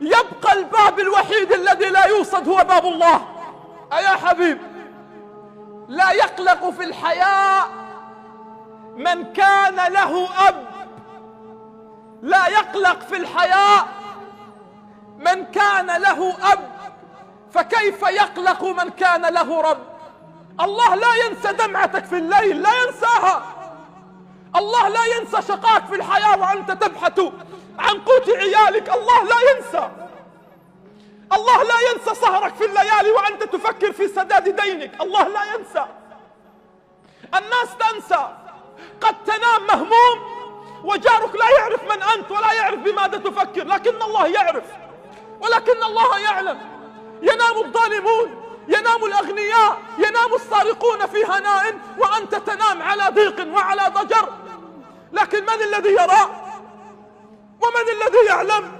يبقى الباب الوحيد الذي لا يوصد هو باب الله. أيا حبيب، لا يقلق في الحياة من كان له أب، لا يقلق في الحياة من كان له أب، فكيف يقلق من كان له رب؟ الله لا ينسى دمعتك في الليل، لا ينساها. الله لا ينسى شقاك في الحياة وأنت تبحث عن قوت عيالك، الله لا ينسى. الله لا ينسى سهرك في الليالي وأنت تفكر في سداد دينك، الله لا ينسى. الناس تنسى، قد تنام مهموم وجارك لا يعرف من أنت ولا يعرف بماذا تفكر، لكن الله يعرف، ولكن الله يعلم. ينام الظالمون، ينام الأغنياء، ينام السارقون في هناء وأنت تنام على ضيق وعلى ضجر، لكن من الذي يرى؟ ومن الذي يعلم؟